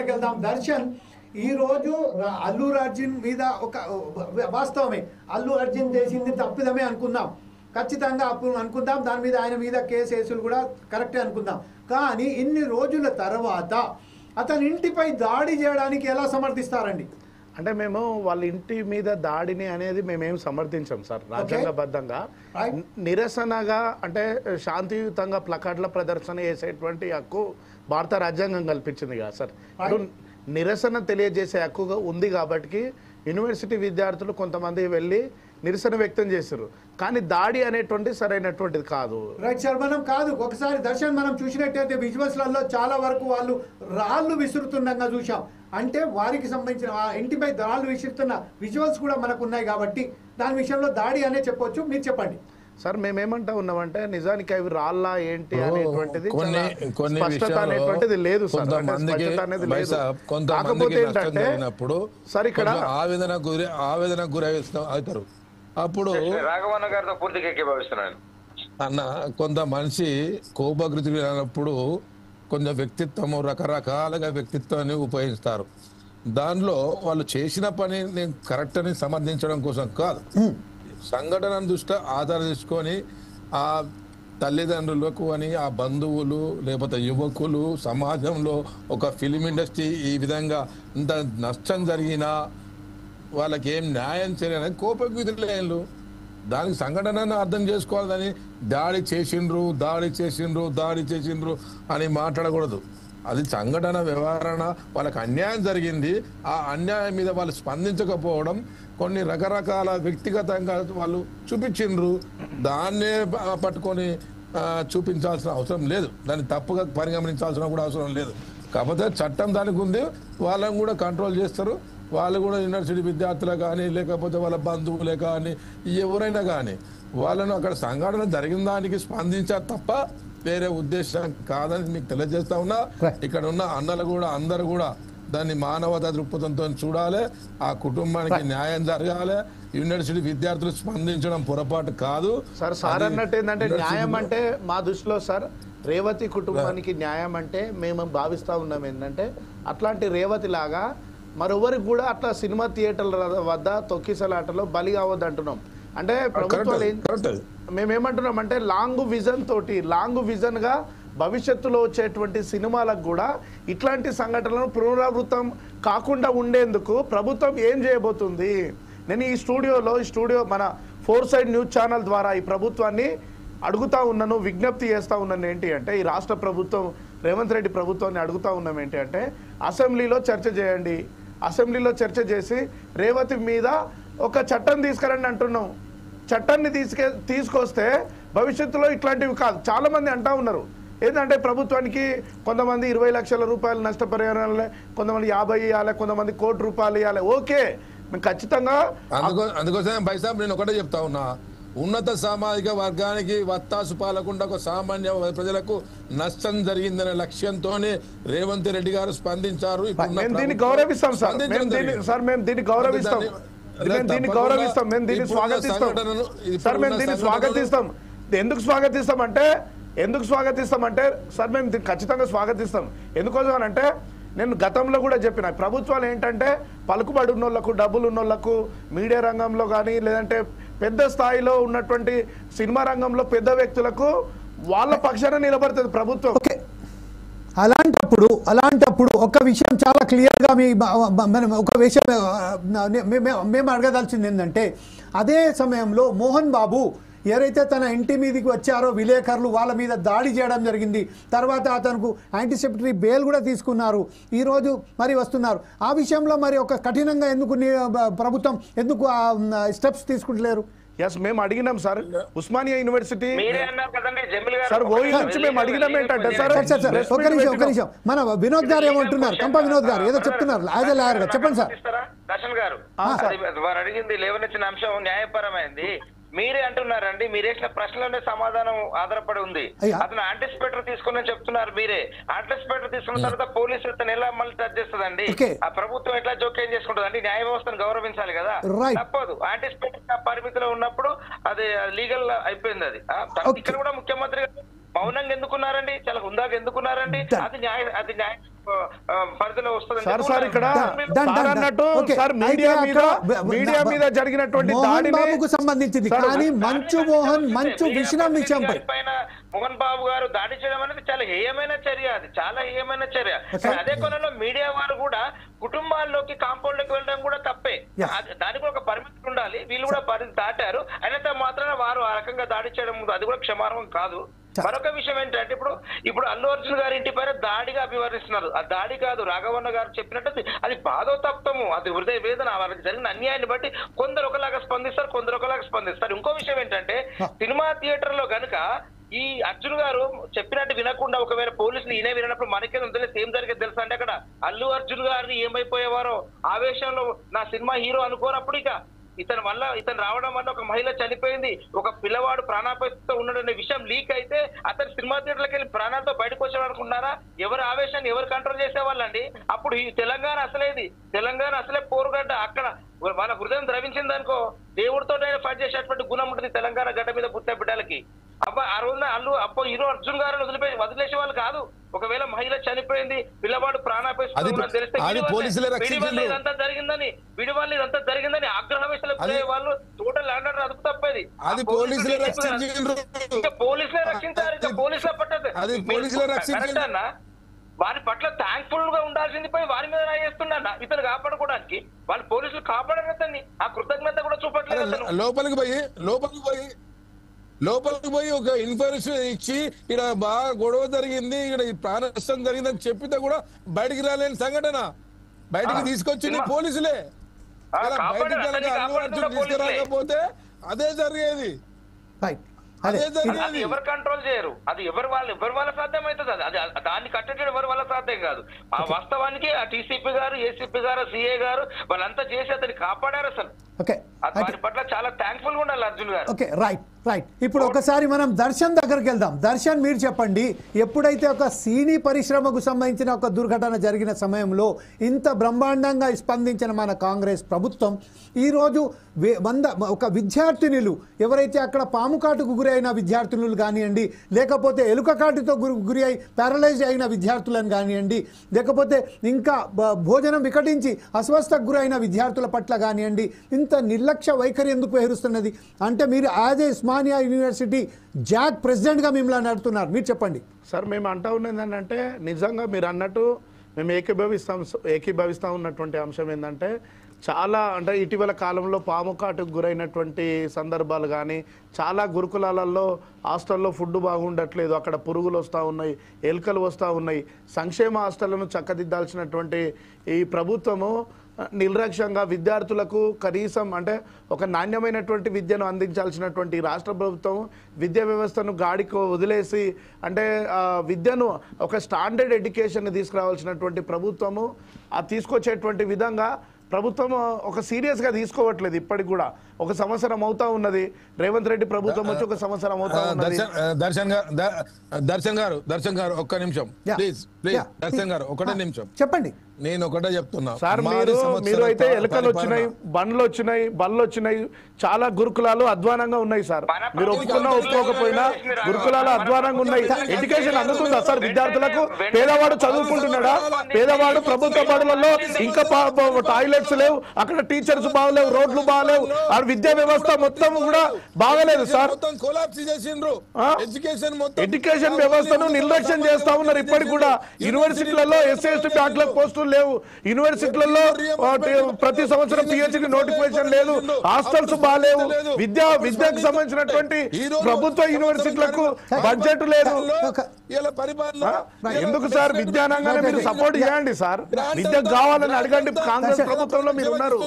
దగ్గరికి వెళ్దాం. దర్శన్, ఈ రోజు అల్లు అర్జున్ మీద ఒక వాస్తవమే, అల్లు అర్జున్ చేసింది తప్పిదమే అనుకుందాం, ఖచ్చితంగా అప్పుడు అనుకుందాం, దాని మీద ఆయన మీద కేసులు కూడా కరెక్టే అనుకుందాం. కానీ ఇన్ని రోజుల తర్వాత అతని ఇంటిపై దాడి చేయడానికి ఎలా సమర్థిస్తారండి? అంటే మేము వాళ్ళ ఇంటి మీద దాడిని అనేది మేమేం సమర్థించాం సార్. రాజ్యాంగబద్ధంగా నిరసనగా అంటే శాంతియుతంగా ప్లకార్డుల ప్రదర్శన చేసేటువంటి హక్కు భారత రాజ్యాంగం కల్పించింది కదా సార్. ఇప్పుడు నిరసన తెలియజేసే హక్కుగా ఉంది కాబట్టి యూనివర్సిటీ విద్యార్థులు కొంతమంది వెళ్ళి నిరసన వ్యక్తం చేశారు. కానీ దాడి అనేటువంటి సరైనటువంటిది కాదు. రైట్ సార్, మనం కాదు ఒకసారి దర్శన్ మనం చూసినట్టయితే విజువల్స్లలో చాలా వరకు వాళ్ళు రాళ్ళు విసురుతుండగా చూసాం. అంటే వారికి సంబంధించిన ఆ ఇంటిపై రాళ్ళు విసురుతున్న విజువల్స్ కూడా మనకు ఉన్నాయి కాబట్టి దాని విషయంలో దాడి అనే చెప్పొచ్చు. మీరు చెప్పండి సార్. మేమేమంటా ఉన్నామంటే నిజానికి అవి రాళ్ళ ఏంటి అనేటువంటిది స్పష్టత అనేటువంటిది లేదు సార్. కాకపోతే ఏంటంటే సార్ ఇక్కడ ఆవేదన గురి అవుతారు. అప్పుడు రాఘవన్న గారితో పూర్తిగా ఏకీభవిస్తున్నాను అన్న, కొంత మనిషి కోపకృతులు అయినప్పుడు కొంచెం వ్యక్తిత్వము రకరకాలుగా వ్యక్తిత్వాన్ని ఉపయోగిస్తారు. దానిలో వాళ్ళు చేసిన పని నేను కరెక్ట్ అని సమర్థించడం కోసం కాదు, సంఘటన దృష్ట్యా ఆధారం తీసుకొని ఆ తల్లిదండ్రులకు అని ఆ బంధువులు లేకపోతే యువకులు సమాజంలో ఒక ఫిలిం ఇండస్ట్రీ ఈ విధంగా ఇంత నష్టం జరిగినా వాళ్ళకి ఏం న్యాయం చేయాలని కోపకృతులు దానికి సంఘటనను అర్థం చేసుకోవాలని దాడి చేసిండ్రు అని మాట్లాడకూడదు. అది సంఘటన వ్యవహారణ, వాళ్ళకి అన్యాయం జరిగింది. ఆ అన్యాయం మీద వాళ్ళు స్పందించకపోవడం కొన్ని రకరకాల వ్యక్తిగతంగా వాళ్ళు చూపించిండ్రు. దాన్నే పట్టుకొని చూపించాల్సిన అవసరం లేదు, దాన్ని తప్పుగా పరిగణించాల్సిన కూడా అవసరం లేదు. కాకపోతే చట్టం దానికి ఉంది, వాళ్ళని కూడా కంట్రోల్ చేస్తారు. వాళ్ళు కూడా యూనివర్సిటీ విద్యార్థులే కానీ లేకపోతే వాళ్ళ బంధువులే కానీ ఎవరైనా కానీ వాళ్ళను అక్కడ సంఘటన జరిగిన దానికి స్పందించారు తప్ప వేరే ఉద్దేశం కాదని మీకు తెలియజేస్తా ఉన్నా. ఇక్కడ ఉన్న అన్నలు కూడా అందరూ కూడా దాన్ని మానవతా దృక్పథంతో చూడాలి. ఆ కుటుంబానికి న్యాయం జరగాలి. యూనివర్సిటీ విద్యార్థులు స్పందించడం పొరపాటు కాదు సార్ అన్నట్టు ఏంటంటే న్యాయం అంటే మా దృష్టిలో సార్ రేవతి కుటుంబానికి న్యాయం అంటే మేము భావిస్తూ ఉన్నాం ఏంటంటే అట్లాంటి రేవతి లాగా మరొవరికి కూడా అట్లా సినిమా థియేటర్ల వద్ద తొక్కిసలాటలో బలి కావద్దు అంటున్నాం. అంటే ప్రభుత్వాలు మేమేమంటున్నాం అంటే లాంగ్ విజన్గా భవిష్యత్తులో వచ్చేటువంటి సినిమాలకు కూడా ఇట్లాంటి సంఘటనలను పునరావృతం కాకుండా ఉండేందుకు ప్రభుత్వం ఏం చేయబోతుంది? నేను ఈ స్టూడియో మన 4 సైడ్ న్యూస్ ఛానల్ ద్వారా ఈ ప్రభుత్వాన్ని అడుగుతా ఉన్నాను, విజ్ఞప్తి చేస్తూ ఉన్నాను. ఏంటి అంటే ఈ రాష్ట్ర ప్రభుత్వం రేవంత్ రెడ్డి ప్రభుత్వాన్ని అడుగుతా ఉన్నాం ఏంటి అంటే అసెంబ్లీలో చర్చ చేయండి, అసెంబ్లీలో చర్చ చేసి రేవతి మీద ఒక చట్టం తీసుకురండి అంటున్నాం. చట్టాన్ని తీసుకొస్తే భవిష్యత్తులో ఇట్లాంటివి కాదు. చాలా మంది అంటా ఉన్నారు ఏంటంటే ప్రభుత్వానికి కొంతమంది 20 లక్షల రూపాయలు నష్టపరిహారం, కొంతమంది 50 ఇవ్వాలి, కొంతమంది ₹1 కోటి ఇవ్వాలి. ఓకే, మేము ఖచ్చితంగా అందుకోసం బైసాబ్ నేను ఒకటే చెప్తా ఉన్నా, ఉన్నత సామాజిక వర్గానికి వత్తాసు పాలకుండా ఒక సామాన్య ప్రజలకు నష్టం జరిగిందనే లక్ష్యంతోనే రేవంత్ రెడ్డి గారు స్పందించారు. దీన్ని గౌరవిస్తాం సార్, మేము దీన్ని గౌరవిస్తాం, మేము దీన్ని స్వాగతిస్తాం. ఎందుకు స్వాగతిస్తామంటే సార్ మేము ఖచ్చితంగా స్వాగతిస్తాం. ఎందుకోసం అంటే నేను గతంలో కూడా చెప్పిన ప్రభుత్వాలు ఏంటంటే పలుకుబడి ఉన్నోళ్లకు, డబ్బులు ఉన్నోళ్లకు, మీడియా రంగంలో కానీ లేదంటే పెద్ద స్థాయిలో ఉన్నటువంటి సినిమా రంగంలో పెద్ద వ్యక్తులకు వాళ్ళ పక్షాన నిలబడుతుంది ప్రభుత్వం. అలాంటప్పుడు ఒక విషయం చాలా క్లియర్గా ఒక విషయం మేము అడగదలిచింది ఏంటంటే అదే సమయంలో మోహన్ బాబు ఎవరైతే తన ఇంటి మీదకి వచ్చారో విలేకరులు వాళ్ళ మీద దాడి చేయడం జరిగింది. తర్వాత అతనికి యాంటీసెప్టరీ బెయిల్ కూడా తీసుకున్నారు. ఈరోజు మరి వస్తున్నారు. ఆ విషయంలో మరి ఒక కఠినంగా ఎందుకు ప్రభుత్వం ఎందుకు స్టెప్స్ తీసుకుంటలేరు? ఎస్, మేము అడిగినాం సార్. ఉస్మానియా యూనివర్సిటీ సార్ ఓయి నుంచి మేము అడిగినాం ఏంటంటే సార్ ఒక నిమిషం మన వినోద్ గారు ఏమంటున్నారు, కంప వినోద్ గారు ఏదో చెప్తున్నారు యాజ్ ఎ లాయర్ గా. చెప్పండి సార్. దర్శన్ గారు వారు అడిగింది లేవనెత్తిన అంశం న్యాయపరమైంది. మీరే అంటున్నారండి, మీరేసిన ప్రశ్నలోనే సమాధానం ఆధారపడి ఉంది. అతను యాంటిసిపేటర్ తీసుకుని చెప్తున్నారు మీరే. యాంటిసిపేటర్ తీసుకున్న తర్వాత పోలీసులు అతను ఎలా మళ్ళీ టచ్ చేస్తుందండి? ఆ ప్రభుత్వం ఎట్లా జోక్యం చేసుకుంటుంది అండి? న్యాయ వ్యవస్థను గౌరవించాలి కదా, తప్పదు. యాంటిసిపేటర్ పరిమితిలో ఉన్నప్పుడు అది లీగల్ అయిపోయింది. అది ఇక్కడ కూడా ముఖ్యమంత్రి మౌనంగా ఎందుకున్నారండి? చాలా హుందాగా ఎందుకున్నారండి? అది న్యాయ పరిధిలో వస్తుంది. సార్ ఇక్కడ సార్ అన్నట్టు సార్ మీడియా మీద జరిగినటువంటి దాడికి సంబంధించింది, కానీ మంచు విషయం విషయంపై మోహన్ బాబు గారు దాడి చేయడం అనేది చాలా హేయమైన చర్య, అది చాలా హేయమైన చర్య. అదే కొనలో మీడియా వారు కూడా కుటుంబాల్లోకి కాంపౌండ్ లోకి వెళ్ళడం కూడా తప్పే, దానికి కూడా ఒక పరిమితి ఉండాలి. వీళ్ళు కూడా పరిధి దాటారు, అయినంత మాత్రాన వారు ఆ రకంగా దాడి చేయడం అది కూడా క్షమార్హం కాదు. మరొక విషయం ఏంటంటే ఇప్పుడు అల్లు అర్జున్ గారి ఇంటి పైన దాడిగా అభివర్ణిస్తున్నారు. ఆ దాడి కాదు, రాఘవన్న గారు చెప్పినట్టు అది బాధోతప్తము, అది హృదయ వేదన. వాళ్ళకి జరిగిన అన్యాయాన్ని బట్టి కొందరు ఒకలాగా స్పందిస్తారు, కొందరు ఒకలాగా స్పందిస్తారు. ఇంకో విషయం ఏంటంటే సినిమా థియేటర్ లో గనుక ఈ అర్జున్ గారు చెప్పినట్టు వినకుండా ఒకవేళ పోలీసులు ఈయన వినప్పుడు మనకే తెలిసి ఏం జరిగేది తెలుసా అంటే అక్కడ అల్లు అర్జున్ గారిని ఏమైపోయేవారో ఆవేశంలో నా సినిమా హీరో అనుకోనప్పుడు ఇక ఇతను రావడం వల్ల ఒక మహిళ చనిపోయింది, ఒక పిల్లవాడు ప్రాణాపాయతో ఉన్నాడనే విషయం లీక్ అయితే అతను సినిమా థియేటర్లకు వెళ్ళి ప్రాణాలతో బయటకు వచ్చాడు అనుకున్నారా? ఎవరి ఆవేశాన్ని ఎవరు కంట్రోల్ చేసేవాళ్ళండి? అప్పుడు ఈ తెలంగాణ అసలే పోరుగడ్డ. అక్కడ వాళ్ళ హృదయం ద్రవించింది అనుకో, దేవుడితో ఫైట్ చేసేటువంటి గుణం ఉంటుంది తెలంగాణ గడ్డ మీద పుట్టే బిడ్డలకి. ఆ రోజున హీరో అర్జున్ గారిని వదిలేసే వాళ్ళు కాదు. ఒకవేళ మహిళ చనిపోయింది, పిల్లవాడు ప్రాణాపాయం తెలిస్తే ఇదంతా జరిగిందని ఆగ్రహవేశాలకు వాళ్ళు టోటల్ ల్యాండ్ ఆర్డర్ అదుపు తప్పేది. పోలీసులే రక్షించారు, ఇంకా పోలీసుల పట్టదు అన్న. వారి పట్ల థ్యాంక్ఫుల్ గా ఉండాల్సింది పోయి వారి మీద రాయేస్తున్నా ఇతను కాపాడుకోవడానికి. వాళ్ళు పోలీసులు కాపాడరు అతన్ని, ఆ కృతజ్ఞత కూడా చూపట్లేదు. లోపలికి పోయి ఒక ఇన్ఫర్మేషన్ ఇచ్చి ఇక్కడ బాగా గొడవ జరిగింది, ఇక్కడ ప్రాణ నష్టం జరిగిందని చెప్పితే కూడా బయటికి రాలేని సంఘటన బయటికి తీసుకొచ్చింది పోలీసులే. తీసుకురాకపోతే అదే జరిగేది. అది ఎవరు కంట్రోల్ చేయరు, అది ఎవరి వల్ల సాధ్యం అవుతుంది. అది దాన్ని కట్టడం ఎవరి వల్ల సాధ్యం కాదు. ఆ వాస్తవానికి ఆ టీసీపీ గారు, ఏసీపీ గారు, సిఏ గారు వాళ్ళంతా చేసి అతన్ని కాపాడారు. అసలు వారి పట్ల చాలా థ్యాంక్ఫుల్ గా ఉండాలి అర్జున్ గారు. Okay, right. ఇప్పుడు ఒకసారి మనం దర్శన్ దగ్గరికి వెళ్దాం. దర్శన్, మీరు చెప్పండి, ఎప్పుడైతే ఒక సినీ పరిశ్రమకు సంబంధించిన ఒక దుర్ఘటన జరిగిన సమయంలో ఇంత బ్రహ్మాండంగా స్పందించిన మన కాంగ్రెస్ ప్రభుత్వం ఈరోజు ఒక విద్యార్థినులు ఎవరైతే అక్కడ పాము కాటుకు గురి అయిన విద్యార్థినులు కానివ్వండి, లేకపోతే ఎలుక కాటుతో గురి అయి ప్యారలైజ్ అయిన విద్యార్థులను కానివ్వండి, లేకపోతే ఇంకా భోజనం వికటించి అస్వస్థకు గురైన విద్యార్థుల పట్ల కానివ్వండి, ఇంత నిర్లక్ష్య వైఖరి ఎందుకు వ్యవహరిస్తున్నది అంటే మీరు as a Osmania university Jack ప్రెసిడెంట్గా మిమ్మల్ని అడుగుతున్నారు, మీరు చెప్పండి. సార్ మేము అంటా ఉన్నది ఏంటంటే నిజంగా మీరు అన్నట్టు మేము ఏకీభవిస్తాం ఉన్నటువంటి అంశం ఏంటంటే చాలా అంటే ఇటీవల కాలంలో పాము కాటుకు గురైనటువంటి సందర్భాలు కానీ, చాలా గురుకులాలలో హాస్టల్లో ఫుడ్ బాగుండట్లేదు, అక్కడ పురుగులు వస్తూ ఉన్నాయి, ఎలుకలు వస్తూ ఉన్నాయి. సంక్షేమ హాస్టళ్లను చక్కదిద్దాల్సినటువంటి ఈ ప్రభుత్వము నిర్లక్ష్యంగా విద్యార్థులకు కనీసం అంటే ఒక నాణ్యమైనటువంటి విద్యను అందించాల్సినటువంటి రాష్ట్ర ప్రభుత్వం విద్యా వ్యవస్థను గాడికి వదిలేసి అంటే విద్యను ఒక స్టాండర్డ్ ఎడ్యుకేషన్ తీసుకురావాల్సినటువంటి ప్రభుత్వము తీసుకొచ్చేటువంటి విధంగా ప్రభుత్వం ఒక సీరియస్గా తీసుకోవట్లేదు. ఇప్పటికి కూడా ఒక సంవత్సరం అవుతా ఉన్నది, రేవంత్ రెడ్డి ప్రభుత్వం వచ్చి ఒక సంవత్సరం అవుతా ఉన్నది. దర్శన్ గారు ఒక్క నిమిషం ప్లీజ్. దర్శన్ గారు ఒకటే నిమిషం చెప్పండి. నేను ఒకటే చెప్తున్నా సార్, మీరు అయితే ఎలుకలు వచ్చినాయి, బళ్ళు వచ్చినాయి, చాలా గురుకులాలు అధ్వానంగా ఉన్నాయి సార్. మీరు ఒప్పుకున్నా ఒప్పుకోకపోయినా గురుకులాలు అధ్వానంగా ఉన్నాయి. ఎడ్యుకేషన్ అందుతుందా సార్ విద్యార్థులకు? పేదవాడు చదువుకుంటున్నాడా? పేదవాడు ప్రభుత్వ బడులలో ఇంకా టాయిలెట్స్ లేవు, అక్కడ టీచర్స్ బాగలేవు, రోడ్లు బాగలేవు, ఆ విద్యా వ్యవస్థ మొత్తం కూడా బాగలేదు సార్. ఎడ్యుకేషన్ వ్యవస్థను నిర్లక్ష్యం చేస్తా ఉన్నారు. ఇప్పటికి కూడా యూనివర్సిటీలలో ఎస్సీ బ్యాక్లాగ్ పోస్టులు లేవు, యూనివర్సిటీలలో ప్రతి సంవత్సరం పిహెచ్డి నోటిఫికేషన్ లేదు, హాస్టల్స్ బాగాలేవు, విద్యకు సంబంధించినటువంటి ప్రభుత్వ యూనివర్సిటీలకు బడ్జెట్ లేదు. ఎందుకు సార్? విద్యారంగానే మీరు సపోర్ట్ చేయండి సార్, విద్యకు కావాలని అడగండి. కాంగ్రెస్ ప్రభుత్వంలో మీరు ఉన్నారు,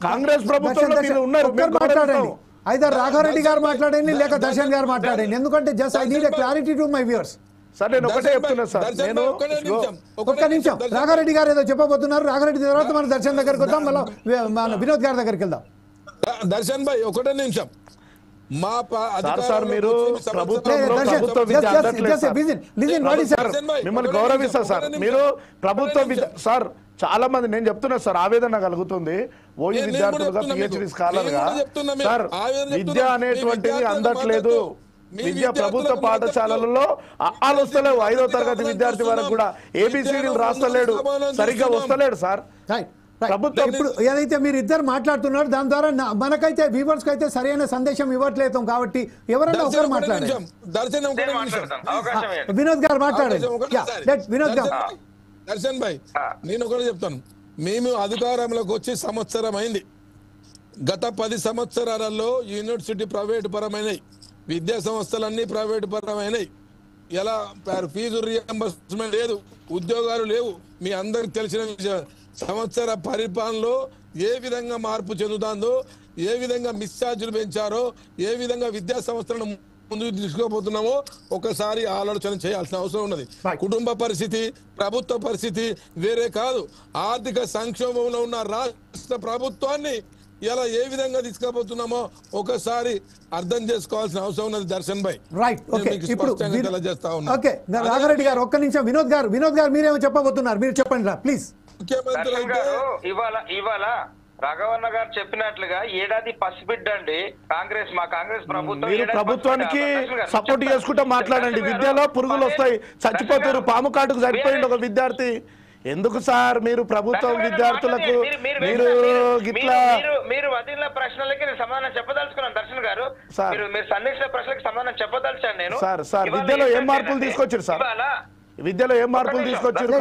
కాంగ్రెస్ ప్రభుత్వంలో మీరు ఉన్నారు. మాట్లాడండి, ఐదర్ రాఘారెడ్డి గారు మాట్లాడండి లేక దర్శన్ గారు మాట్లాడండి, ఎందుకంటే just I need a clarity to my viewers. Sir నేను ఒకటే చెప్తున్నా సార్, నేను ఒక్క నిమిషం, రాఘారెడ్డి గారు ఏదో చెప్పబోతున్నారు. రాఘారెడ్డి తర్వాత మన దర్శన్ దగ్గరికి వద్దాం, మళ్ళీ మన వినోద్ గారి దగ్గరికి వెళ్దాం. దర్శన్ భాయ్ ఒకటే నిమిషం. మిమ్మల్ని గౌరవిస్తా సార్, మీరు ప్రభుత్వ సార్ చాలా మంది నేను చెప్తున్నా సార్ ఆవేదన కలుగుతుంది. ఓయి విద్యార్థులుగా పిహెచ్డి స్కాలర్గా సార్ విద్య అనేటువంటిది అందట్లేదు, విద్య ప్రభుత్వ పాఠశాలలలో ఆలు వస్తలేవు. 5వ తరగతి విద్యార్థి వరకు కూడా ఏబిసిడీలు రాస్తలేడు, సరిగ్గా వస్తలేడు సార్. ప్రభుత్వం ఇప్పుడు ఏదైతే మీరు ఇద్దరు మాట్లాడుతున్నారు దాని ద్వారా మనకైతే వ్యూవర్స్ కి అయితే సరైన సందేశం ఇవ్వట్లేదు. కాబట్టి ఎవరైనా ఒకరు మాట్లాడారు. వినోద్ గారు మాట్లాడారు. వినోద్ గారు. దర్శన్ భాయ్, నేను ఒకటి చెప్తాను. మేము అధికారంలోకి వచ్చి సంవత్సరం అయింది. గత 10 సంవత్సరాలలో యూనివర్సిటీ ప్రైవేటు పరమైనవి, విద్యా సంస్థలన్నీ ప్రైవేటు పరమైనవి. ఎలా ఫీజు రియంబర్స్మెంట్ లేదు, ఉద్యోగాలు లేవు. మీ అందరికి తెలిసిన విషయం. సంవత్సర పరిపాలనలో ఏ విధంగా మార్పు చెందుతుందో, ఏ విధంగా మిస్ఛార్జీలు పెంచారో, ఏ విధంగా విద్యా సంస్థలను ముందుకు తీసుకుపోతున్నామో ఒకసారి ఆలోచన చేయాల్సిన అవసరం ఉన్నది. కుటుంబ పరిస్థితి, ప్రభుత్వ పరిస్థితి వేరే కాదు. ఆర్థిక సంక్షోభంలో ఉన్న రాష్ట్ర ప్రభుత్వాన్ని ఇలా ఏ విధంగా తీసుకుపోతున్నామో ఒకసారి అర్థం చేసుకోవాల్సిన అవసరం ఉన్నది దర్శన్ భాయ్. Right, okay. ఇప్పుడు తెలియజేస్తా ఉన్నా. ఓకే, రాఘరెడ్డి గారు ఒక్క నిమిషం. వినోద్ గారు మీరేమో చెప్పబోతున్నారు, మీరు చెప్పండి రా ప్లీజ్. ముఖ్యమంత్రి ఇవాళ రాఘవన్న గారు చెప్పినట్లుగా ఏడాది పసిబిడ్డ అండి కాంగ్రెస్. మా కాంగ్రెస్ ప్రభుత్వం మీరు ప్రభుత్వానికి సపోర్ట్ చేసుకుంటూ మాట్లాడండి. విద్యలో పురుగులు వస్తాయి, చచ్చిపోతారు. పాము కాటుకు చనిపోయింది ఒక విద్యార్థి. ఎందుకు సార్ మీరు ప్రభుత్వం విద్యార్థులకు మీరు వదిలిన ప్రశ్నలకి నేను సమాధానం చెప్పదలుచుకున్నాను దర్శన్ గారు. మీరు సందేశించిన ప్రశ్నలకు సమాధానం చెప్పదలుచాను నేను. సార్ విద్యలో ఏం మార్పులు తీసుకొచ్చారు సార్? విద్యలో ఏం మార్పులు తీసుకొచ్చారు?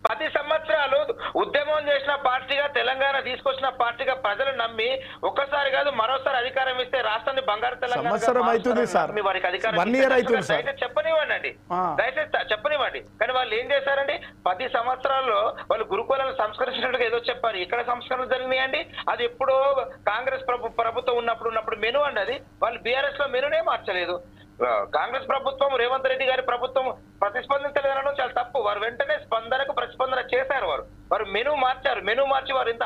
10 సంవత్సరాలు ఉద్యమం చేసిన పార్టీగా, తెలంగాణ తీసుకొచ్చిన పార్టీగా ప్రజలు నమ్మి ఒక్కసారి కాదు మరోసారి అధికారం ఇస్తే రాష్ట్రాన్ని బంగారు తెలంగాణ సంవత్సరం అవుతుంది సార్, వారికి అధికారం 1 year అవుతుంది సార్. దయచేసి చెప్పనివ్వండి, దయచేసి చెప్పనివ్వండి. కానీ వాళ్ళు ఏం చేశారండి? 10 సంవత్సరాల్లో వాళ్ళు గురుకులాలను సంస్కరించినట్టుగా ఏదో చెప్పారు. ఎక్కడ సంస్కరణలు జరిగినాయండి? అది ఎప్పుడో కాంగ్రెస్ ప్రభుత్వం ఉన్నప్పుడు మెను అండి. అది వాళ్ళు బీఆర్ఎస్ లో మెనునే మార్చలేదు. కాంగ్రెస్ ప్రభుత్వం, రేవంత్ రెడ్డి గారి ప్రభుత్వం ప్రతిస్పందించలేదనడం చాలా తప్పు. వారు వెంటనే స్పందనకు ప్రతిస్పందన చేశారు. వారు మెను మార్చి వారు ఇంత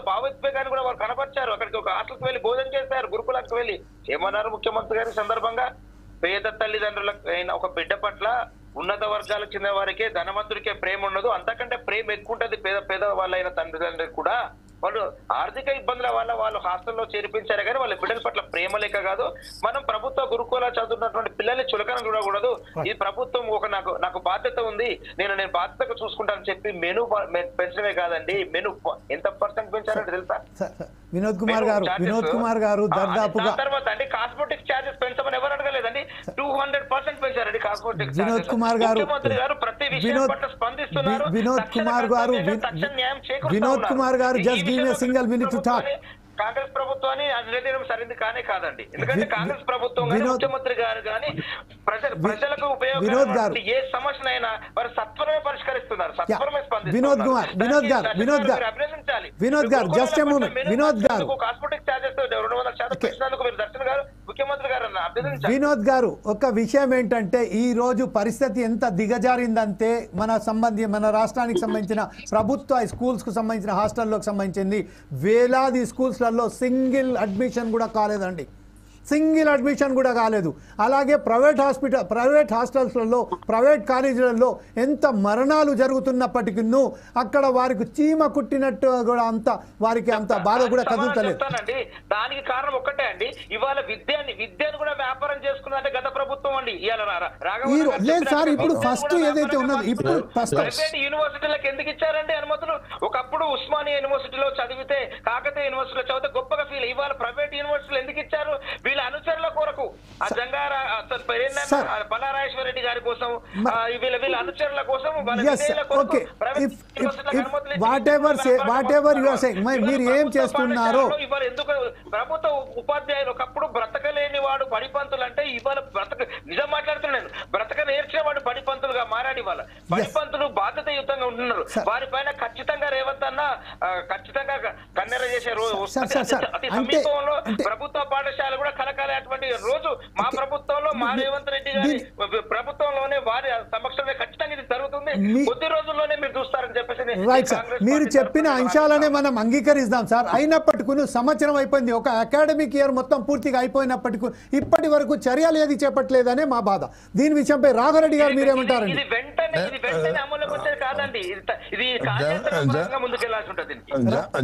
భావోద్వేగాన్ని కూడా వారు కనపరిచారు. అక్కడికి ఒక హాస్టల్కి వెళ్ళి భోజనం చేశారు, గురుకులకు వెళ్ళి. ఏమన్నారు ముఖ్యమంత్రి గారి సందర్భంగా? పేద తల్లిదండ్రులకు అయిన ఒక బిడ్డ పట్ల ఉన్నత వర్గాలకు చెందిన వారికే, ధనవంతుడికే ప్రేమ ఉండదు, అంతకంటే ప్రేమ ఎక్కువ ఉంటుంది పేద వాళ్ళైన తండ్రులందరికీ కూడా. వాళ్ళు ఆర్థిక ఇబ్బందుల వల్ల వాళ్ళు హాస్టల్లో చేర్పించారు, కానీ వాళ్ళ బిడ్డల పట్ల ప్రేమ లేక కాదు. మనం ప్రభుత్వ గురుకుల చదువుతున్నటువంటి పిల్లల్ని చులకన చూడకూడదు. ఈ ప్రభుత్వం నాకు బాధ్యత ఉంది, నేను బాధ్యతగా చూసుకుంటానని చెప్పి మెను పెంచడమే కాదండి. మెను ఎంత పర్సెంట్ పెంచారంటే తెలుసా? వినోద్ కుమార్ గారు దాదాపుగా తర్వాత అండి కాస్మెటిక్ ఛార్జెస్ పెంచమని ఎవరు అడగలేదండి. 200% పెంచారండి కాస్మెటిక్. వినోద్ కుమార్ గారు ప్రతి విషయం పట్ల స్పందిస్తున్నారు. వినోద్ కుమార్ గారు just give me single minute to talk. Congress ప్రభుత్వాన్ని నిలదీయడం సరైనది కాదండి. ఎందుకంటే కాంగ్రెస్ ప్రభుత్వం ముఖ్యమంత్రి గారు కానీ ప్రజలకు ఉపయోగపడే ఏ సమస్యనైనా వారు సత్వరమే పరిష్కరిస్తున్నారు, సత్వరమే స్పందిస్తున్నారు. వినోద్ గారు జస్ట్ కాస్మెటిక్ ఛార్జెస్ 200% పెంచినందుకు మీరు దర్శన్ గారు ముఖ్యమంత్రి గారు అభ్యర్థించారు. వినోద్ గారు ఒక విషయం ఏంటంటే ఈ రోజు పరిస్థితి ఎంత దిగజారిందంటే మన రాష్ట్రానికి సంబంధించిన ప్రభుత్వ స్కూల్స్ కు సంబంధించిన హాస్టల్లోకి సంబంధించింది వేలాది స్కూల్స్ సింగిల్ అడ్మిషన్ కూడా కాలేదండి. అలాగే ప్రైవేట్ హాస్టల్స్లలో, ప్రైవేట్ కాలేజీలలో ఎంత మరణాలు జరుగుతున్నప్పటికీ అక్కడ వారికి చీమ కుట్టినట్టు కూడా వారికి అంత బాధ కూడా కదులుతలేదు. దానికి కారణం ఒక్కటే అండి, ఇవాళ విద్యను కూడా వ్యాపారం చేసుకున్నట్టే గత ప్రభుత్వం అండి. లేదు సార్, ఇప్పుడు ఫస్ట్ ఏదైతే ఉన్నది ఇప్పుడు ప్రైవేట్ యూనివర్సిటీలకు ఎందుకు ఇచ్చారండి అనుమతులు? ఒకప్పుడు ఉస్మానియా యూనివర్సిటీలో చదివితే, కాకతీయ యూనివర్సిటీలో చదివితే గొప్పగా ఫీల్. ఇవాళ ప్రైవేట్ యూనివర్సిటీలు ఎందుకు ఇచ్చారు? వీళ్ళ అనుచరుల కొరకు, ఆ జంగారా పల్లారాజేశ్వర రెడ్డి గారి కోసం, వీళ్ళ అనుచరుల కోసం, మీరు ఏం చేస్తున్నారో. ఇవాళ ఎందుకు ప్రభుత్వ ఉపాధ్యాయులు ఒకప్పుడు బ్రతకలేని వాడు బడిపంతులు అంటే ఇవాళ నిజం మాట్లాడుతున్నాను, బ్రతక నేర్చిన వాడు బడిపంతులుగా మారాడు. ఇవాళ బడిపంతులు బాధ్యతయుతంగా ఉంటున్నారు. వారిపైన ఖచ్చితంగా రేవంత్ అన్న ఖచ్చితంగా కన్నెర చేసే రోజు అతి సమీపంలో ప్రభుత్వ పాఠశాల కూడా కలకాలేటువంటి రోజు మా ప్రభుత్వంలో, మా రేవంత్ రెడ్డి గారి ప్రభుత్వంలోనే వారి సమక్షంలో ఖచ్చితంగా ఇది జరుగుతుంది. కొద్ది రోజుల్లోనే మీరు చూస్తారని చెప్పేసి మీరు చెప్పిన అంశాలనే మనం అంగీకరిస్తాం సార్. అయినప్పటికీ సంవత్సరం అయిపోయింది, ఒక అకాడమిక్ ఇయర్ మొత్తం పూర్తిగా అయిపోయినప్పటికీ ఇప్పటి వరకు చర్యలు ఏది చేపట్టలేదనే మా బాధ. దీని విషయంపై రాఘరెడ్డి గారు మీరేమంటారండి? ఇది వెంటనే అమలులోకి వచ్చేది కాదండి, ఇది ముందుకెళ్లాల్సి ఉంటుంది.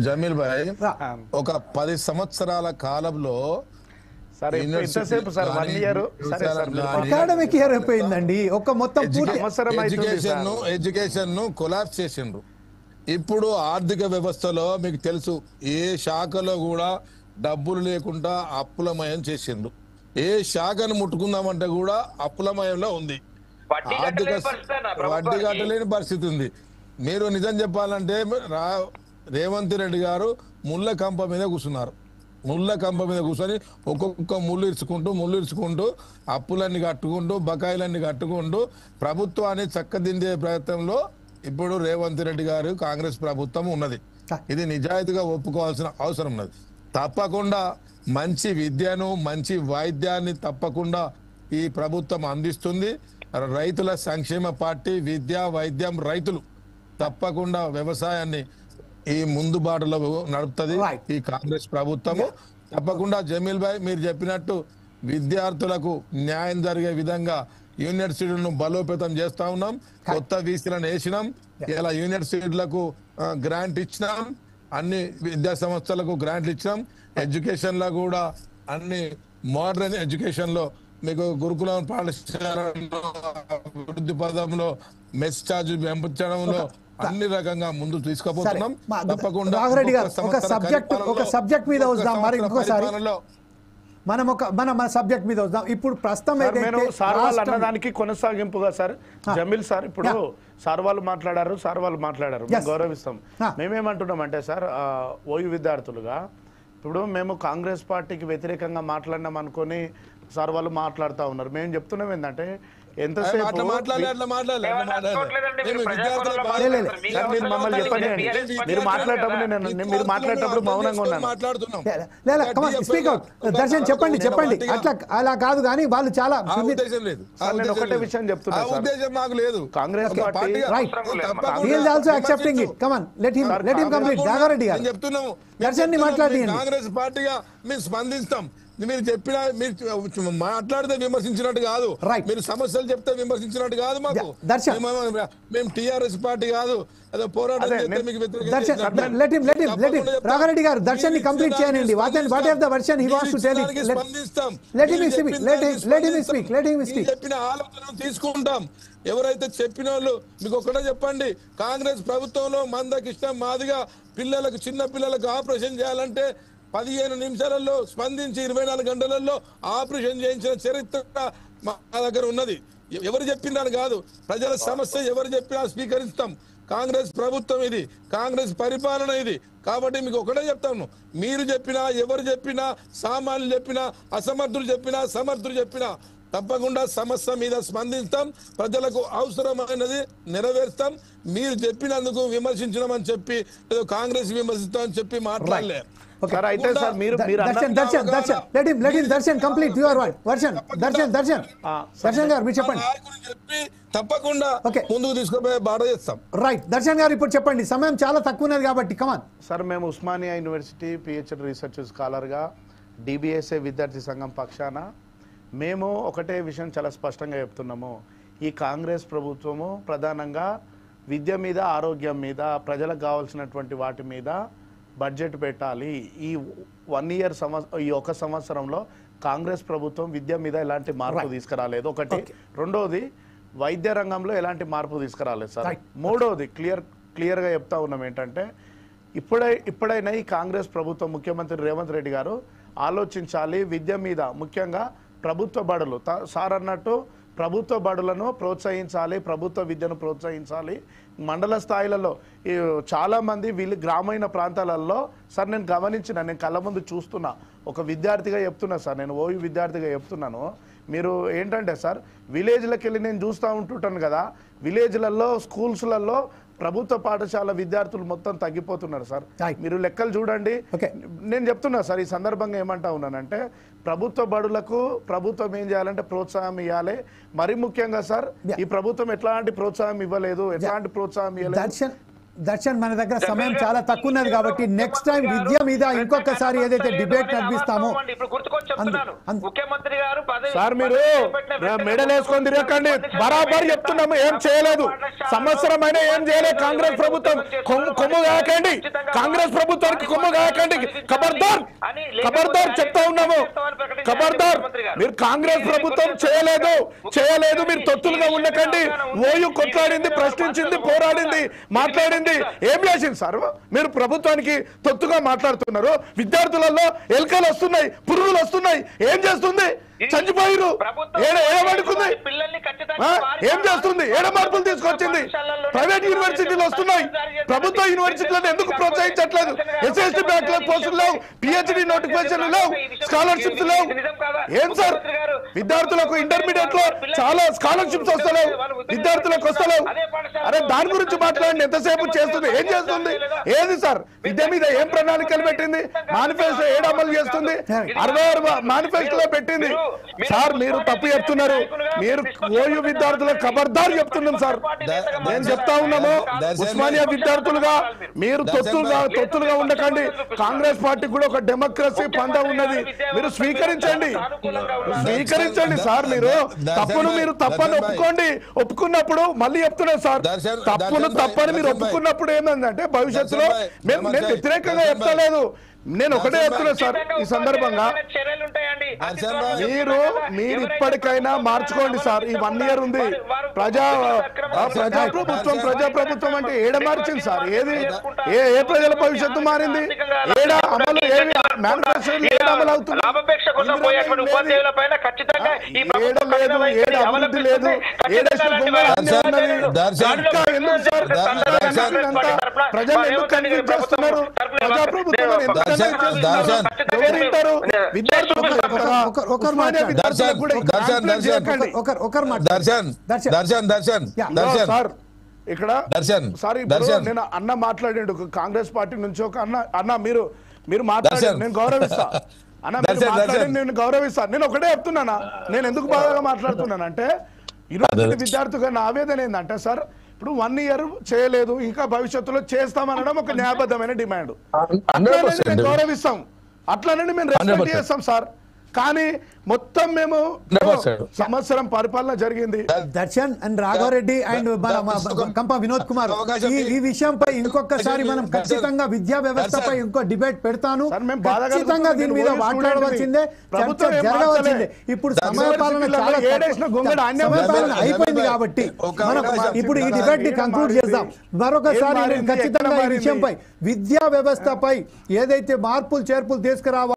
జమీల్ భాయ్, ఒక 10 సంవత్సరాల కాలంలో సార్ ఎంతసేపు సార్ 1 ఇయర్ సరే సార్ అకాడమిక్ ఇయర్ అయిపోయిందండి ఒక మొత్తం పూర్తి సంవత్సరం ఎడ్యుకేషన్ ను కొలాప్స్ చేసిండ్రు. ఇప్పుడు ఆర్థిక వ్యవస్థలో మీకు తెలుసు ఏ శాఖలో కూడా డబ్బులు లేకుండా అప్పులమయం చేసిండ్రు. ఏ శాఖను ముట్టుకుందామంటే కూడా అప్పులమయంలో ఉంది. వడ్డీ కట్టలేని పరిస్థితి ఉంది. మీరు నిజం చెప్పాలంటే రేవంత్ రెడ్డి గారు ముళ్ళ కంప మీద కూర్చున్నారు. ముళ్ళ కంప మీద కూర్చొని ఒక్కొక్క ముళ్ళు ఇరుచుకుంటూ అప్పులన్నీ కట్టుకుంటూ బకాయిలన్నీ కట్టుకుంటూ ప్రభుత్వాన్ని చక్కదిందే ప్రయత్నంలో ఇప్పుడు రేవంత్ రెడ్డి గారు కాంగ్రెస్ ప్రభుత్వం ఉన్నది. ఇది నిజాయితీగా ఒప్పుకోవాల్సిన అవసరం ఉన్నది. తప్పకుండా మంచి విద్యను మంచి వైద్యాన్ని తప్పకుండా ఈ ప్రభుత్వం అందిస్తుంది. రైతుల సంక్షేమ పార్టీ విద్య వైద్యం రైతులు తప్పకుండా వ్యవసాయాన్ని ఈ ముందు బాటలో నడుపుతుంది ఈ కాంగ్రెస్ ప్రభుత్వము. తప్పకుండా జమీల్ భాయ్ మీరు చెప్పినట్టు విద్యార్థులకు న్యాయం జరిగే విధంగా యూనివర్సిటీలను బలోపేతం చేస్తా ఉన్నాం. కొత్త వీసీలను వేసినాం. ఇలా యూనివర్సిటీలకు గ్రాంట్ ఇచ్చినాం. అన్ని విద్యా సంస్థలకు గ్రాంట్లు ఇచ్చినాం. ఎడ్యుకేషన్ లో కూడా అన్ని మోడర్న్ ఎడ్యుకేషన్ లో మీకు గురుకులం పాఠశాలలో అభివృద్ధి పదంలో మెస్ ఛార్జ్ పెంచడంలో అన్ని రకంగా ముందు తీసుకుపోతున్నాం. తప్పకుండా ఒక సబ్జెక్ట్ మీద వద్దాం. మరి ఇంకోసారి మన సబ్జెక్ట్ మీద వద్దాం. ఇప్పుడు ప్రస్తుతం సార్ వాళ్ళు అన్నదానికి కొనసాగింపుగా సార్ జమీల్ సార్ ఇప్పుడు సార్ వాళ్ళు మాట్లాడారు గౌరవిస్తాం. మేమేమంటున్నాం అంటే సార్ ఓయూ విద్యార్థులుగా ఇప్పుడు మేము కాంగ్రెస్ పార్టీకి వ్యతిరేకంగా మాట్లాడినాం అనుకొని సార్ వాళ్ళు మాట్లాడుతూ ఉన్నారు. మేము చెప్తున్నాం ఏంటంటే ఎంతసేపు మమ్మల్ని చెప్పండి. మీరు మాట్లాడేటప్పుడు మౌనంగా ఉన్నాను. దర్శన్ చెప్పండి అట్లా అలా కాదు కానీ వాళ్ళు చాలా నేను ఒకటే విషయం చెప్తున్నా. కాంగ్రెస్ పార్టీ కాంగ్రెస్ పార్టీగా మేము స్పందిస్తాం. మీరు చెప్పిన మీరు మాట్లాడితే విమర్శించినట్టు కాదు. మీరు సమస్యలు చెప్తే విమర్శించినట్టు కాదు. మాకు మేము టిఆర్ఎస్ పార్టీ కాదు. అదే పోరాటం రాఘారెడ్డి గారు దర్శన్ ని కంప్లీట్ చేయండి. చెప్పిన ఆలోచన తీసుకుంటాం. ఎవరైతే చెప్పిన వాళ్ళు మీకు ఒక్కటే చెప్పండి. కాంగ్రెస్ ప్రభుత్వంలో మందకిష్టం మాదిగా పిల్లలకు చిన్న పిల్లలకు ఆపరేషన్ చేయాలంటే 15 నిమిషాలలో స్పందించి 24 గంటలలో ఆపరేషన్ చేయించిన చరిత్ర మా దగ్గర ఉన్నది. ఎవరు చెప్పిందని కాదు, ప్రజల సమస్య ఎవరు చెప్పినా స్వీకరిస్తాం. కాంగ్రెస్ ప్రభుత్వం ఇది, కాంగ్రెస్ పరిపాలన ఇది. కాబట్టి మీకు ఒకటే చెప్తాను, మీరు చెప్పినా ఎవరు చెప్పినా సామాన్యులు చెప్పినా అసమర్థులు చెప్పినా సమర్థులు చెప్పినా తప్పకుండా సమస్య మీద స్పందిస్తాం. ప్రజలకు అవసరమైనది నెరవేర్స్తాం. మీరు చెప్పినందుకు విమర్శించడం చెప్పి ఏదో కాంగ్రెస్ విమర్శిస్తామని చెప్పి మాట్లాడలే. తప్పకుండా ముందుకు తీసుకుపోయే బాధ చేస్తాం. రైట్ దర్శన్ గారు ఇప్పుడు చెప్పండి, సమయం చాలా తక్కువ ఉన్నది కాబట్టి కమాన్. సార్ మేము ఉస్మానియా యూనివర్సిటీ పిహెచ్డి రీసెర్చ్ స్కాలర్గా డిబిఎస్ఏ విద్యార్థి సంఘం పక్షాన మేము ఒకటే విషయం చాలా స్పష్టంగా చెప్తున్నాము. ఈ కాంగ్రెస్ ప్రభుత్వము ప్రధానంగా విద్య మీద ఆరోగ్యం మీద ప్రజలకు కావాల్సినటువంటి వాటి మీద బడ్జెట్ పెట్టాలి. ఈ 1 ఇయర్ ఈ 1 సంవత్సరంలో కాంగ్రెస్ ప్రభుత్వం విద్య మీద ఎలాంటి మార్పు తీసుకురాలేదు. ఒకటి. రెండోది వైద్య రంగంలో ఎలాంటి మార్పు తీసుకురాలేదు సార్. మూడోది క్లియర్గా చెప్తా ఉన్నాం ఏంటంటే ఇప్పుడైనా ఈ కాంగ్రెస్ ప్రభుత్వం ముఖ్యమంత్రి రేవంత్ రెడ్డి గారు ఆలోచించాలి విద్య మీద. ముఖ్యంగా ప్రభుత్వ బడులు సార్ అన్నట్టు ప్రభుత్వ బడులను ప్రోత్సహించాలి, ప్రభుత్వ విద్యను ప్రోత్సహించాలి. మండల స్థాయిలలో చాలామంది వీళ్ళు గ్రామీణ ప్రాంతాలలో సార్ నేను నేను కళ్ళ ముందు చూస్తున్నా. ఒక విద్యార్థిగా చెప్తున్నా సార్, నేను ఓయూ విద్యార్థిగా చెప్తున్నాను. మీరు ఏంటంటే సార్ విలేజ్లకు వెళ్ళి నేను చూస్తూ ఉంటుంటాను కదా, విలేజ్లలో స్కూల్స్లలో ప్రభుత్వ పాఠశాల విద్యార్థులు మొత్తం తగ్గిపోతున్నారు సార్. మీరు లెక్కలు చూడండి. నేను చెప్తున్నా సార్ ఈ సందర్భంగా ఏమంటా ఉన్నానంటే ప్రభుత్వ బడులకు ప్రభుత్వం ఏం చేయాలంటే ప్రోత్సాహం ఇవ్వాలి. మరి ముఖ్యంగా సార్ ఈ ప్రభుత్వం ఎట్లాంటి ప్రోత్సాహం ఇవ్వలేదు, ఎట్లాంటి ప్రోత్సాహం ఇవ్వలేదు. దర్శన్ మన దగ్గర సమయం చాలా తక్కువ ఉన్నది కాబట్టి నెక్స్ట్ టైం విద్య మీద ఇంకొకసారి ఏదైతే డిబేట్ నడిపిస్తామో ఇప్పుడు గుర్తుకొచ్చి చెప్తున్నాను, ముఖ్యమంత్రి గారు సార్ మీరు మెడల్ వేసుకొని తిరగకండి, బరాబర్ చెప్తున్నాము ఏం చేయలేదు, సంవత్సరం అయినా ఏం చేయలేదు కాంగ్రెస్ ప్రభుత్వం. కొమ్ము కాకండి, కాంగ్రెస్ ప్రభుత్వానికి కొమ్ము కాకండి, ఖబర్దార్ ఖబర్దార్ చెప్తా ఉన్నాము, ఖబర్దార్. మీరు కాంగ్రెస్ ప్రభుత్వం చేయలేదు మీరు తొత్తులుగా ఉండకండి. ఓయూ కొట్లాడింది, ప్రశ్నించింది, పోరాడింది, మాట్లాడింది, ఏం చేసింది సార్? మీరు ప్రభుత్వానికి తొత్తుగా మాట్లాడుతున్నారు. విద్యార్థులలో ఎలుకలు వస్తున్నాయి, పురుగులు వస్తున్నాయి, ఏం చేస్తుంది? చచ్చిపోయిరు, ఏమడుకుంది? ఏం చేస్తుంది? ఏడ మార్పులు తీసుకొచ్చింది? ప్రైవేట్ యూనివర్సిటీలు వస్తున్నాయి, ప్రభుత్వ యూనివర్సిటీలను ఎందుకు ప్రోత్సహించట్లేదు? ఎస్ఎస్టీ బ్యాంక్ పోస్టులు లేవు, పిహెచ్డి నోటిఫికేషన్లు లేవు, స్కాలర్షిప్స్ లేవు. ఏం సార్? విద్యార్థులకు ఇంటర్మీడియట్ లో చాలా స్కాలర్షిప్స్ వస్తలేవు, విద్యార్థులకు వస్తలేవు. అరే దాని గురించి మాట్లాడండి. ఎంతసేపు చేస్తుంది? ఏం చేస్తుంది? ఏది సార్? విద్య మీద ఏం ప్రణాళికలు పెట్టింది? మేనిఫెస్టో ఏడు అమలు చేస్తుంది? 66 మేనిఫెస్టోలో పెట్టింది. సార్ మీరు తప్పు చెప్తున్నారు. మీరు ఓయూ విద్యార్థులకు ఖబర్దార్ చెప్తున్నాం సార్. నేను చెప్తా ఉన్నాము, ఉస్మానియా విద్యార్థులుగా మీరు తొత్తులుగా ఉండకండి. కాంగ్రెస్ పార్టీ కూడా ఒక డెమోక్రసీ పంద ఉన్నది, మీరు స్వీకరించండి సార్. మీరు తప్పని ఒప్పుకోండి. ఒప్పుకున్నప్పుడు మళ్ళీ చెప్తున్నారు సార్, తప్పని మీరు ఒప్పుకున్నప్పుడు ఏమందంటే భవిష్యత్తులో మేము వ్యతిరేకంగా చెప్తలేదు. నేను ఒకటే చెప్తున్నా సార్ ఈ సందర్భంగా, మీరు ఇప్పటికైనా మార్చుకోండి సార్. ఈ 1 ఇయర్ ఉంది, ప్రజాప్రభుత్వం అంటే ఏడ మార్చింది సార్? ఏది ఏ ప్రజల భవిష్యత్తు మారింది? ఏడ అమలు మేనిఫెస్టోలు ఏడ అమలు అవుతుంది? ఏడ అభివృద్ధి లేదు, ప్రజలు ఎందుకు కన్విన్స్ చేస్తున్నారు? ప్రజాప్రభుత్వం ఎందుకు నేను అన్న మాట్లాడాడు కాంగ్రెస్ పార్టీ నుంచి ఒక అన్న మీరు మాట్లాడారు, నేను గౌరవిస్తా అన్న, నేను గౌరవిస్తా. నేను ఒకటే చెప్తున్నానా, నేను ఎందుకు బాగా మాట్లాడుతున్నానంటే యూనివర్సిటీ విద్యార్థిగా నా ఆవేదన ఏంటంటే సార్, ఇప్పుడు 1 ఇయర్ చేయలేదు, ఇంకా భవిష్యత్తులో చేస్తామనడం ఒక న్యాయబద్ధమైన డిమాండ్. అట్లనే గౌరవిస్తాం, అట్లనే మేము రెస్పెక్ట్ చేస్తాం సార్. కానీ మొత్తం మేము సంవత్సరం పరిపాలన జరిగింది. దర్శన్ అండ్ రాఘవరెడ్డి అండ్ కంప వినోద్ కుమార్ ఈ విషయంపై ఇంకొకసారి మనం ఖచ్చితంగా విద్యా వ్యవస్థపై ఇంకో డిబేట్ పెడతాను. ఖచ్చితంగా దీని మీద మాట్లాడవలసిందే, చర్చ జరగవలసిందే. ఇప్పుడు సమయపాలన అయిపోయింది కాబట్టి మనం ఇప్పుడు ఈ డిబేట్ ని కంక్లూడ్ చేద్దాం. మరొకసారి ఖచ్చితంగా ఈ విషయంపై విద్యా వ్యవస్థపై ఏదైతే మార్పులు చేర్పులు తీసుకురావాలి